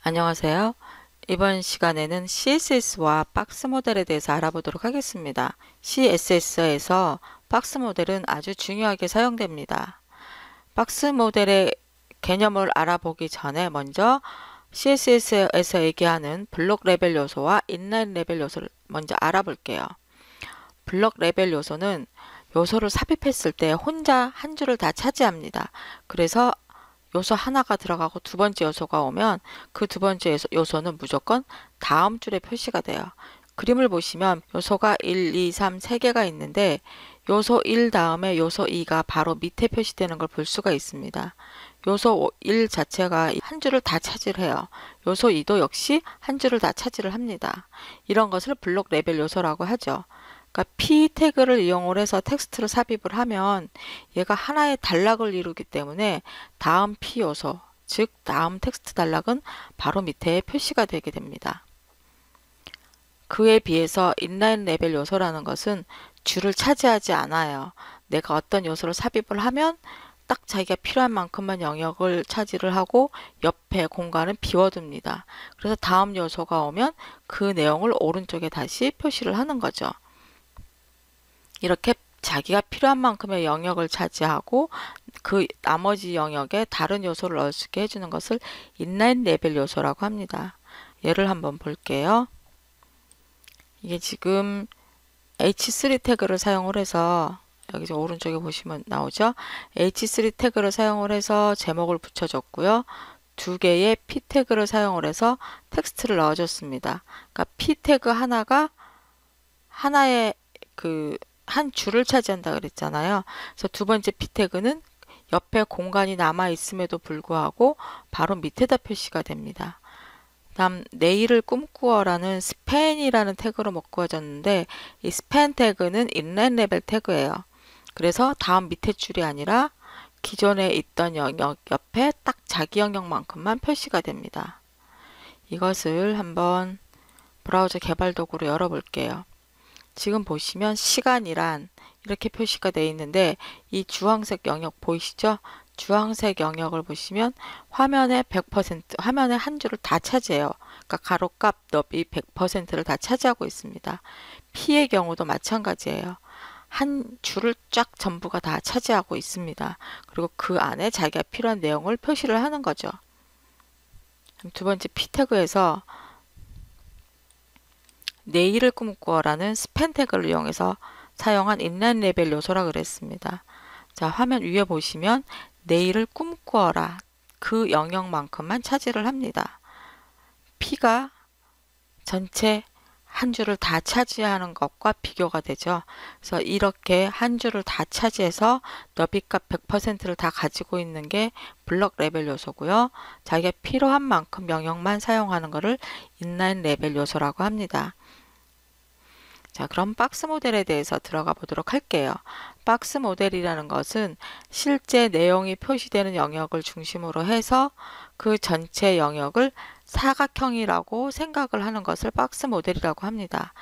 안녕하세요. 이번 시간에는 CSS와 박스 모델에 대해서 알아보도록 하겠습니다. CSS에서 박스 모델은 아주 중요하게 사용됩니다. 박스 모델의 개념을 알아보기 전에 먼저 CSS에서 얘기하는 블록 레벨 요소와 인라인 레벨 요소를 먼저 알아볼게요. 블록 레벨 요소는 요소를 삽입했을 때 혼자 한 줄을 다 차지합니다. 그래서 요소 하나가 들어가고 두 번째 요소가 오면 그 두 번째 요소는 무조건 다음 줄에 표시가 돼요. 그림을 보시면 요소가 1, 2, 3, 3개가 있는데 요소 1 다음에 요소 2가 바로 밑에 표시되는 걸 볼 수가 있습니다. 요소 1 자체가 한 줄을 다 차지해요. 요소 2도 역시 한 줄을 다 차지를 합니다. 이런 것을 블록 레벨 요소라고 하죠. 그러니까 p 태그를 이용을 해서 텍스트를 삽입을 하면 얘가 하나의 단락을 이루기 때문에 다음 p 요소, 즉 다음 텍스트 단락은 바로 밑에 표시가 되게 됩니다. 그에 비해서 인라인 레벨 요소라는 것은 줄을 차지하지 않아요. 내가 어떤 요소를 삽입을 하면 딱 자기가 필요한 만큼만 영역을 차지를 하고 옆에 공간은 비워둡니다. 그래서 다음 요소가 오면 그 내용을 오른쪽에 다시 표시를 하는 거죠. 이렇게 자기가 필요한 만큼의 영역을 차지하고 그 나머지 영역에 다른 요소를 넣을 수 있게 해주는 것을 인라인 레벨 요소라고 합니다. 예를 한번 볼게요. 이게 지금 H3 태그를 사용을 해서 여기 오른쪽에 보시면 나오죠. H3 태그를 사용을 해서 제목을 붙여줬고요. 두 개의 P 태그를 사용을 해서 텍스트를 넣어줬습니다. 그러니까 P 태그 하나가 하나의 한 줄을 차지한다 그랬잖아요. 그래서 두 번째 P 태그는 옆에 공간이 남아 있음에도 불구하고 바로 밑에다 표시가 됩니다. 다음 내일을 꿈꾸어라는 스팬이라는 태그로 묶어졌는데 이 스팬 태그는 인라인 레벨 태그예요. 그래서 다음 밑에 줄이 아니라 기존에 있던 영역 옆에 딱 자기 영역만큼만 표시가 됩니다. 이것을 한번 브라우저 개발 도구로 열어볼게요. 지금 보시면 시간이란 이렇게 표시가 되어 있는데 이 주황색 영역 보이시죠? 주황색 영역을 보시면 화면의 100%, 화면의 한 줄을 다 차지해요. 그러니까 가로값 너비 100%를 다 차지하고 있습니다. P의 경우도 마찬가지예요. 한 줄을 쫙 전부가 다 차지하고 있습니다. 그리고 그 안에 자기가 필요한 내용을 표시를 하는 거죠. 두 번째 P 태그에서 내일을 꿈꾸어라는 스팬 태그를 이용해서 사용한 인라인 레벨 요소라 그랬습니다. 자, 화면 위에 보시면 내일을 꿈꾸어라 그 영역만큼만 차지를 합니다. P가 전체 한 줄을 다 차지하는 것과 비교가 되죠. 그래서 이렇게 한 줄을 다 차지해서 너비값 100%를 다 가지고 있는 게 블록 레벨 요소고요. 자기가 필요한 만큼 영역만 사용하는 것을 인라인 레벨 요소라고 합니다. 자, 그럼 박스 모델에 대해서 들어가 보도록 할게요. 박스 모델이라는 것은 실제 내용이 표시되는 영역을 중심으로 해서 그 전체 영역을 사각형이라고 생각을 하는 것을 박스 모델이라고 합니다.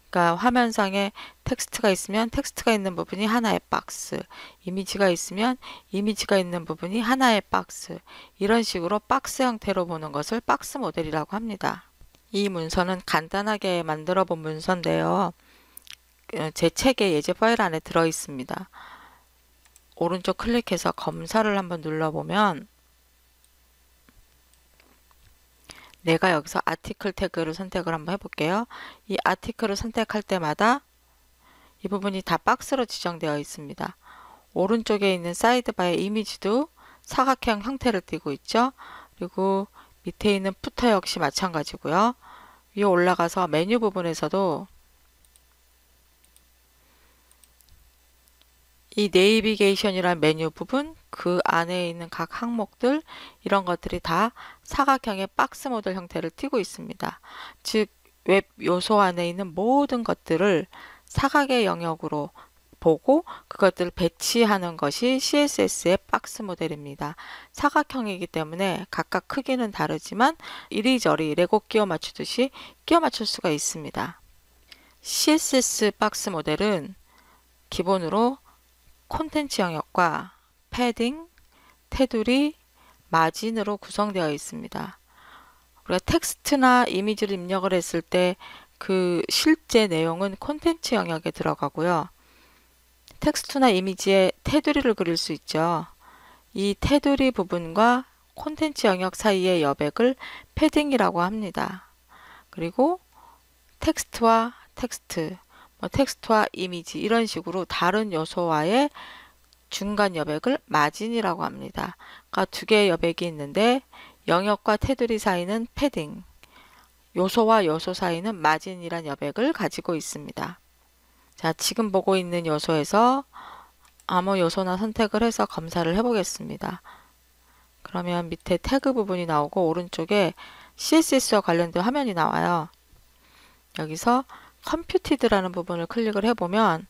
그러니까 화면상에 텍스트가 있으면 텍스트가 있는 부분이 하나의 박스, 이미지가 있으면 이미지가 있는 부분이 하나의 박스, 이런 식으로 박스 형태로 보는 것을 박스 모델이라고 합니다. 이 문서는 간단하게 만들어 본 문서인데요. 제 책의 예제 파일 안에 들어 있습니다. 오른쪽 클릭해서 검사를 한번 눌러보면 내가 여기서 아티클 태그를 선택을 한번 해볼게요. 이 아티클을 선택할 때마다 이 부분이 다 박스로 지정되어 있습니다. 오른쪽에 있는 사이드바의 이미지도 사각형 형태를 띠고 있죠. 그리고 밑에 있는 푸터 역시 마찬가지고요. 위에 올라가서 메뉴 부분에서도 이 내비게이션이란 메뉴 부분, 그 안에 있는 각 항목들, 이런 것들이 다 사각형의 박스 모델 형태를 띠고 있습니다. 즉, 웹 요소 안에 있는 모든 것들을 사각의 영역으로 보고 그것들을 배치하는 것이 CSS의 박스 모델입니다. 사각형이기 때문에 각각 크기는 다르지만 이리저리 레고 끼워 맞추듯이 끼워 맞출 수가 있습니다. CSS 박스 모델은 기본으로 콘텐츠 영역과 패딩, 테두리, 마진으로 구성되어 있습니다. 우리가 텍스트나 이미지를 입력을 했을 때 그 실제 내용은 콘텐츠 영역에 들어가고요. 텍스트나 이미지에 테두리를 그릴 수 있죠. 이 테두리 부분과 콘텐츠 영역 사이의 여백을 패딩이라고 합니다. 그리고 텍스트와 텍스트, 텍스트와 이미지 이런 식으로 다른 요소와의 중간 여백을 마진이라고 합니다. 그러니까 두 개의 여백이 있는데 영역과 테두리 사이는 패딩, 요소와 요소 사이는 마진이란 여백을 가지고 있습니다. 자, 지금 보고 있는 요소에서 아무 요소나 선택을 해서 검사를 해보겠습니다. 그러면 밑에 태그 부분이 나오고 오른쪽에 CSS와 관련된 화면이 나와요. 여기서 컴퓨티드라는 부분을 클릭을 해보면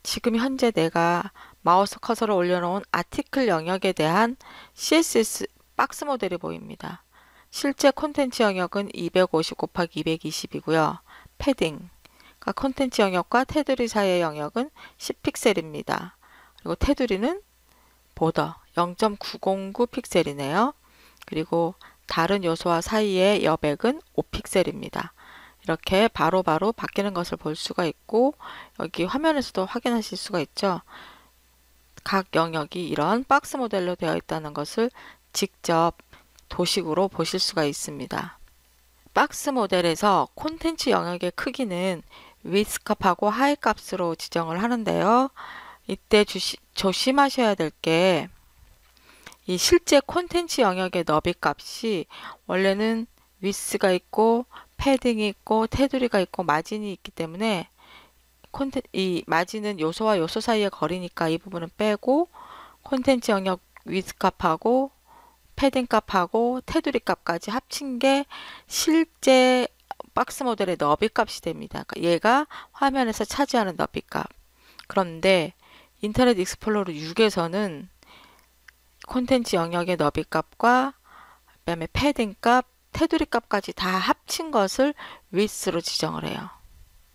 지금 현재 내가 마우스 커서를 올려놓은 아티클 영역에 대한 CSS 박스 모델이 보입니다. 실제 콘텐츠 영역은 250 곱하기 220이고요. 패딩, 그러니까 콘텐츠 영역과 테두리 사이의 영역은 10픽셀입니다. 그리고 테두리는 보더 0.909 픽셀이네요. 그리고 다른 요소와 사이의 여백은 5픽셀입니다. 이렇게 바로바로 바뀌는 것을 볼 수가 있고 여기 화면에서도 확인하실 수가 있죠. 각 영역이 이런 박스 모델로 되어 있다는 것을 직접 도식으로 보실 수가 있습니다. 박스 모델에서 콘텐츠 영역의 크기는 width 값하고 height 값으로 지정을 하는데요. 이때 조심하셔야 될 게 이 실제 콘텐츠 영역의 너비 값이 원래는 width가 있고 패딩이 있고 테두리가 있고 마진이 있기 때문에 이 마진은 요소와 요소 사이의 거리니까 이 부분은 빼고 콘텐츠 영역 width 값하고 패딩 값하고 테두리 값까지 합친 게 실제 박스 모델의 너비 값이 됩니다. 그러니까 얘가 화면에서 차지하는 너비 값. 그런데 인터넷 익스플로러 6에서는 콘텐츠 영역의 너비 값과 그다음에 패딩 값, 테두리 값까지 다 합친 것을 width로 지정을 해요.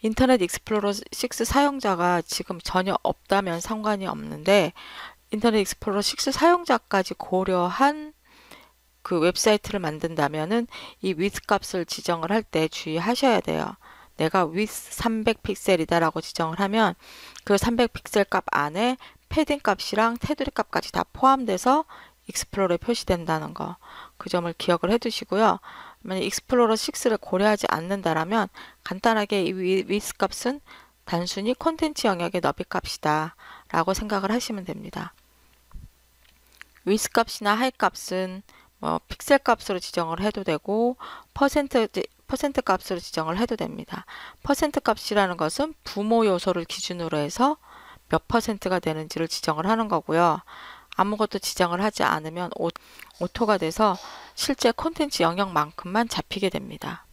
인터넷 익스플로러 6 사용자가 지금 전혀 없다면 상관이 없는데 인터넷 익스플로러 6 사용자까지 고려한 그 웹사이트를 만든다면은 이 width 값을 지정을 할 때 주의하셔야 돼요. 내가 width 300픽셀이다 라고 지정을 하면 그 300픽셀 값 안에 패딩 값이랑 테두리 값까지 다 포함돼서 익스플로러에 표시된다는 거. 그 점을 기억을 해두시고요. 만약 익스플로러 6를 고려하지 않는다라면 간단하게 이 width 값은 단순히 콘텐츠 영역의 너비 값이다 라고 생각을 하시면 됩니다. width 값이나 height 값은 픽셀 값으로 지정을 해도 되고 퍼센트 값으로 지정을 해도 됩니다. 퍼센트 값이라는 것은 부모 요소를 기준으로 해서 몇 퍼센트가 되는지를 지정을 하는 거고요. 아무것도 지정을 하지 않으면 오토가 돼서 실제 콘텐츠 영역만큼만 잡히게 됩니다.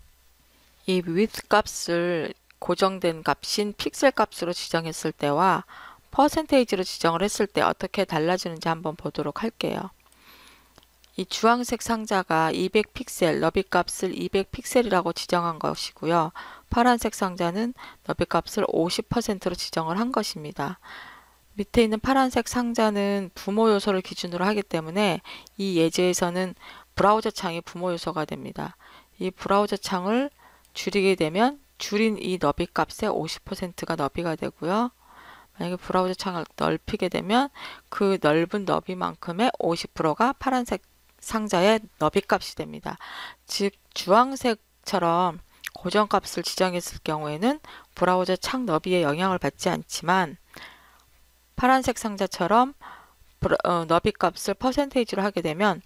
이 width 값을 고정된 값인 픽셀 값으로 지정했을 때와 퍼센테이지로 지정을 했을 때 어떻게 달라지는지 한번 보도록 할게요. 이 주황색 상자가 200픽셀, 너비 값을 200픽셀이라고 지정한 것이고요. 파란색 상자는 너비 값을 50%로 지정을 한 것입니다. 밑에 있는 파란색 상자는 부모 요소를 기준으로 하기 때문에 이 예제에서는 브라우저 창이 부모 요소가 됩니다. 이 브라우저 창을 줄이게 되면 줄인 이 너비 값의 50%가 너비가 되고요. 만약에 브라우저 창을 넓히게 되면 그 넓은 너비만큼의 50%가 파란색 상자의 너비 값이 됩니다. 즉 주황색처럼 고정값을 지정했을 경우에는 브라우저 창 너비에 영향을 받지 않지만 파란색 상자처럼 너비 값을 퍼센테이지로 하게 되면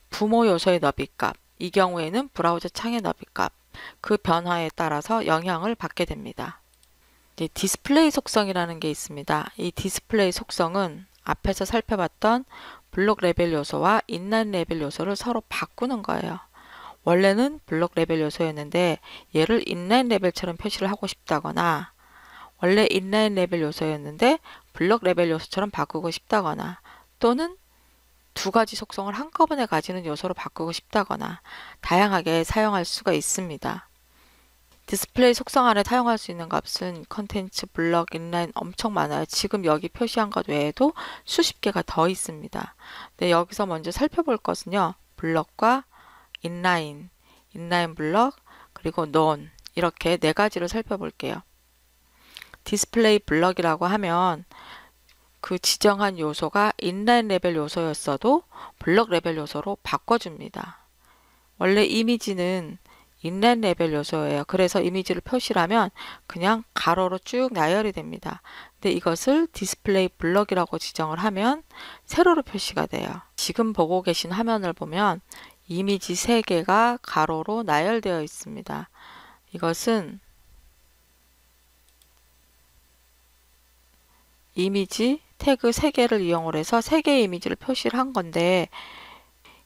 부모 요소의 너비 값, 이 경우에는 브라우저 창의 너비 값, 그 변화에 따라서 영향을 받게 됩니다. 디스플레이 속성이라는 게 있습니다. 이 디스플레이 속성은 앞에서 살펴봤던 블록 레벨 요소와 인라인 레벨 요소를 서로 바꾸는 거예요. 원래는 블록 레벨 요소였는데 얘를 인라인 레벨처럼 표시를 하고 싶다거나 원래 인라인 레벨 요소였는데 블록 레벨 요소처럼 바꾸고 싶다거나 또는 두 가지 속성을 한꺼번에 가지는 요소로 바꾸고 싶다거나 다양하게 사용할 수가 있습니다. 디스플레이 속성 안에 사용할 수 있는 값은 컨텐츠, 블럭, 인라인 엄청 많아요. 지금 여기 표시한 것 외에도 수십 개가 더 있습니다. 네, 여기서 먼저 살펴볼 것은요. 블럭과 인라인, 인라인 블럭, 그리고 none 이렇게 네 가지를 살펴볼게요. 디스플레이 블럭이라고 하면 그 지정한 요소가 인라인 레벨 요소였어도 블럭 레벨 요소로 바꿔줍니다. 원래 이미지는 인라인 레벨 요소예요. 그래서 이미지를 표시하면 그냥 가로로 쭉 나열이 됩니다. 근데 이것을 디스플레이 블럭이라고 지정을 하면 세로로 표시가 돼요. 지금 보고 계신 화면을 보면 이미지 3개가 가로로 나열되어 있습니다. 이것은 이미지 태그 3개를 이용을 해서 3개의 이미지를 표시를 한 건데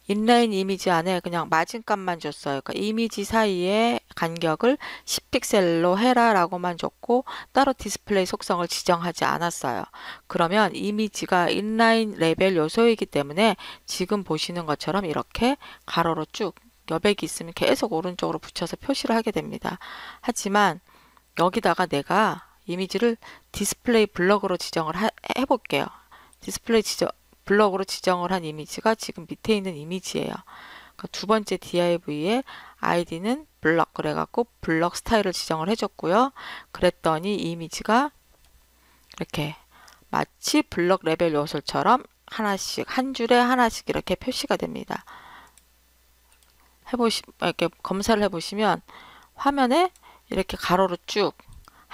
인라인 이미지 안에 그냥 마진값만 줬어요. 그러니까 이미지 사이의 간격을 10픽셀로 해라 라고만 줬고 따로 디스플레이 속성을 지정하지 않았어요. 그러면 이미지가 인라인 레벨 요소이기 때문에 지금 보시는 것처럼 이렇게 가로로 쭉 여백이 있으면 계속 오른쪽으로 붙여서 표시를 하게 됩니다. 하지만 여기다가 내가 이미지를 디스플레이 블럭으로 지정을 해볼게요. 디스플레이 블럭으로 지정을 한 이미지가 지금 밑에 있는 이미지예요. 그러니까 두 번째 div의 id는 블럭 그래갖고 블럭 스타일을 지정을 해줬고요. 그랬더니 이 이미지가 이렇게 마치 블럭 레벨 요소처럼 하나씩 한 줄에 하나씩 이렇게 표시가 됩니다. 이렇게 검사를 해보시면 화면에 이렇게 가로로 쭉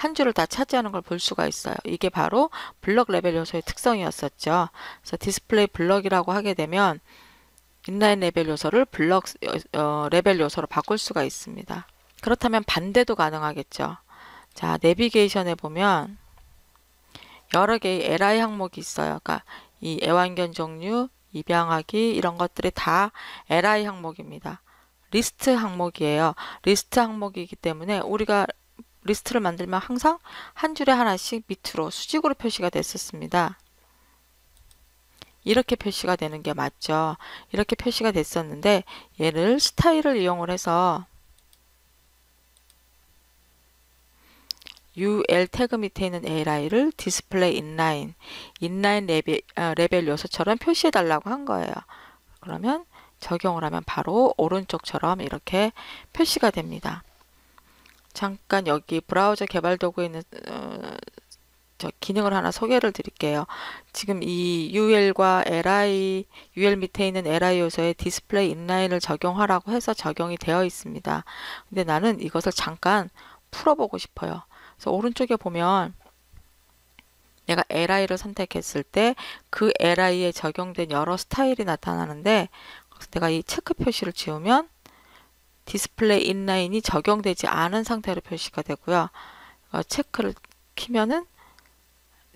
한 줄을 다 차지하는 걸 볼 수가 있어요. 이게 바로 블럭 레벨 요소의 특성이었었죠. 그래서 디스플레이 블럭이라고 하게 되면 인라인 레벨 요소를 블럭 레벨 요소로 바꿀 수가 있습니다. 그렇다면 반대도 가능하겠죠. 자, 내비게이션에 보면 여러 개의 li 항목이 있어요. 그러니까 이 애완견 종류, 입양하기 이런 것들이 다 li 항목입니다. 리스트 항목이에요. 리스트 항목이기 때문에 우리가 리스트를 만들면 항상 한 줄에 하나씩 밑으로 수직으로 표시가 됐었습니다. 이렇게 표시가 되는 게 맞죠. 이렇게 표시가 됐었는데 얘를 스타일을 이용을 해서 ul 태그 밑에 있는 li를 디스플레이 인라인 레벨 요소처럼 표시해 달라고 한 거예요. 그러면 적용을 하면 바로 오른쪽처럼 이렇게 표시가 됩니다. 잠깐 여기 브라우저 개발 도구에 있는 기능을 하나 소개를 드릴게요. 지금 이 ul과 ul 밑에 있는 li 요소에 디스플레이 인라인을 적용하라고 해서 적용이 되어 있습니다. 근데 나는 이것을 잠깐 풀어보고 싶어요. 그래서 오른쪽에 보면 내가 li를 선택했을 때 그 li에 적용된 여러 스타일이 나타나는데 내가 이 체크 표시를 지우면 디스플레이 인라인이 적용되지 않은 상태로 표시가 되고요. 체크를 키면은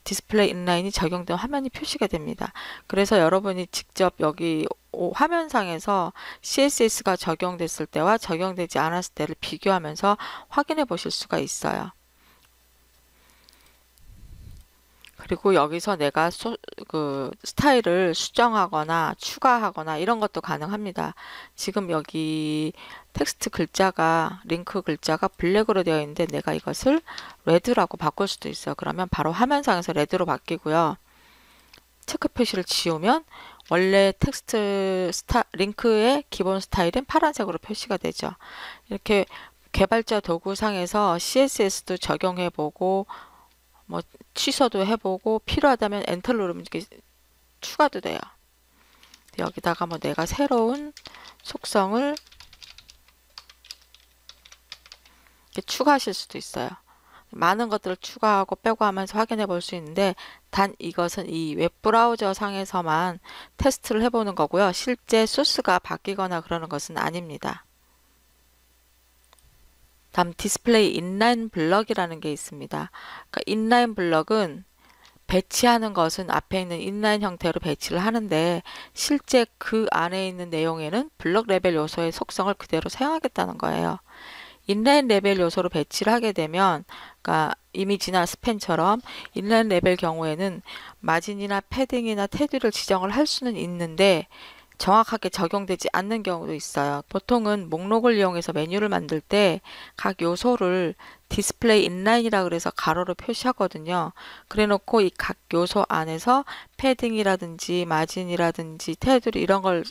디스플레이 인라인이 적용된 화면이 표시가 됩니다. 그래서 여러분이 직접 여기 화면상에서 CSS가 적용됐을 때와 적용되지 않았을 때를 비교하면서 확인해 보실 수가 있어요. 그리고 여기서 내가 스타일을 수정하거나 추가하거나 이런 것도 가능합니다. 지금 여기 텍스트 글자가 링크 글자가 블랙으로 되어 있는데 내가 이것을 레드라고 바꿀 수도 있어요. 그러면 바로 화면상에서 레드로 바뀌고요. 체크 표시를 지우면 원래 텍스트 링크의 기본 스타일은 파란색으로 표시가 되죠. 이렇게 개발자 도구상에서 CSS도 적용해보고 뭐 취소도 해보고 필요하다면 엔터를 누르면 이렇게 추가도 돼요. 여기다가 뭐 내가 새로운 속성을 이렇게 추가하실 수도 있어요. 많은 것들을 추가하고 빼고 하면서 확인해 볼 수 있는데 단 이것은 이 웹브라우저 상에서만 테스트를 해보는 거고요. 실제 소스가 바뀌거나 그러는 것은 아닙니다. 다음 디스플레이 인라인 블럭이라는 게 있습니다. 그러니까 인라인 블럭은 배치하는 것은 앞에 있는 인라인 형태로 배치를 하는데 실제 그 안에 있는 내용에는 블럭 레벨 요소의 속성을 그대로 사용하겠다는 거예요. 인라인 레벨 요소로 배치를 하게 되면 그러니까 이미지나 스팬처럼 인라인 레벨 경우에는 마진이나 패딩이나 테두리를 지정을 할 수는 있는데 정확하게 적용되지 않는 경우도 있어요. 보통은 목록을 이용해서 메뉴를 만들 때 각 요소를 디스플레이 인라인이라 그래서 가로로 표시하거든요. 그래 놓고 이 각 요소 안에서 패딩이라든지 마진이라든지 테두리 이런 걸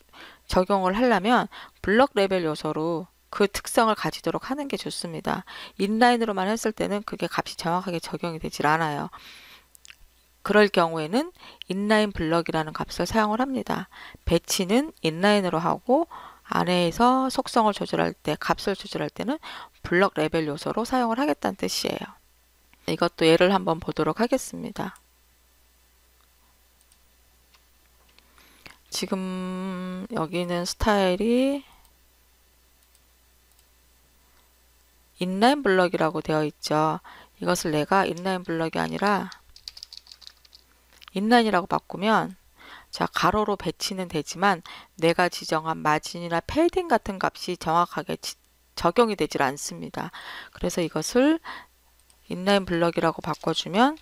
적용을 하려면 블럭 레벨 요소로 그 특성을 가지도록 하는 게 좋습니다. 인라인으로만 했을 때는 그게 값이 정확하게 적용이 되질 않아요. 그럴 경우에는 인라인 블럭이라는 값을 사용을 합니다. 배치는 인라인으로 하고 안에서 속성을 조절할 때, 값을 조절할 때는 블럭 레벨 요소로 사용을 하겠다는 뜻이에요. 이것도 예를 한번 보도록 하겠습니다. 지금 여기는 스타일이 인라인 블럭이라고 되어 있죠. 이것을 내가 인라인 블럭이 아니라 인라인이라고 바꾸면 자, 가로로 배치는 되지만 내가 지정한 마진이나 패딩 같은 값이 정확하게 적용이 되질 않습니다. 그래서 이것을 인라인 블럭이라고 바꿔주면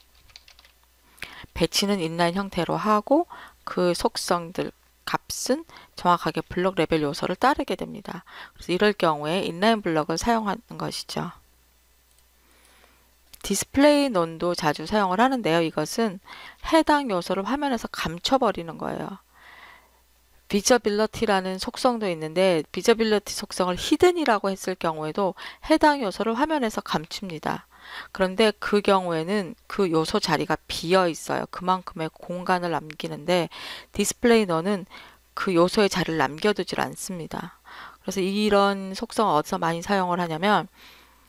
배치는 인라인 형태로 하고 그 속성들 값은 정확하게 블럭 레벨 요소를 따르게 됩니다. 그래서 이럴 경우에 인라인 블럭을 사용하는 것이죠. 디스플레이 논도 자주 사용을 하는데요. 이것은 해당 요소를 화면에서 감춰버리는 거예요. 비저빌리티라는 속성도 있는데 비저빌리티 속성을 히든이라고 했을 경우에도 해당 요소를 화면에서 감춥니다. 그런데 그 경우에는 그 요소 자리가 비어 있어요. 그만큼의 공간을 남기는데 디스플레이 논은 그 요소의 자리를 남겨두질 않습니다. 그래서 이런 속성을 어디서 많이 사용을 하냐면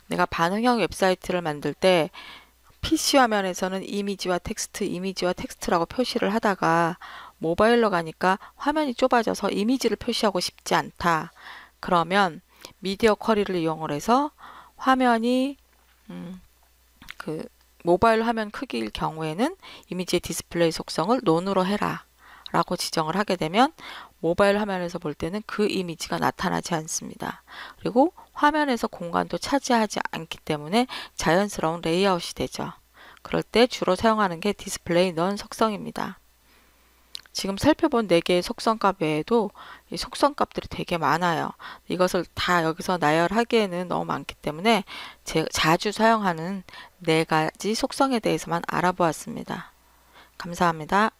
내가 반응형 웹사이트를 만들 때 PC 화면에서는 이미지와 텍스트라고 표시를 하다가 모바일로 가니까 화면이 좁아져서 이미지를 표시하고 싶지 않다. 그러면 미디어 쿼리를 이용을 해서 화면이 그 모바일 화면 크기일 경우에는 이미지의 디스플레이 속성을 논으로 해라 라고 지정을 하게 되면 모바일 화면에서 볼 때는 그 이미지가 나타나지 않습니다. 그리고 화면에서 공간도 차지하지 않기 때문에 자연스러운 레이아웃이 되죠. 그럴 때 주로 사용하는 게 디스플레이 넌 속성입니다. 지금 살펴본 4개의 속성값 외에도 이 속성값들이 되게 많아요. 이것을 다 여기서 나열하기에는 너무 많기 때문에 제가 자주 사용하는 4가지 속성에 대해서만 알아보았습니다. 감사합니다.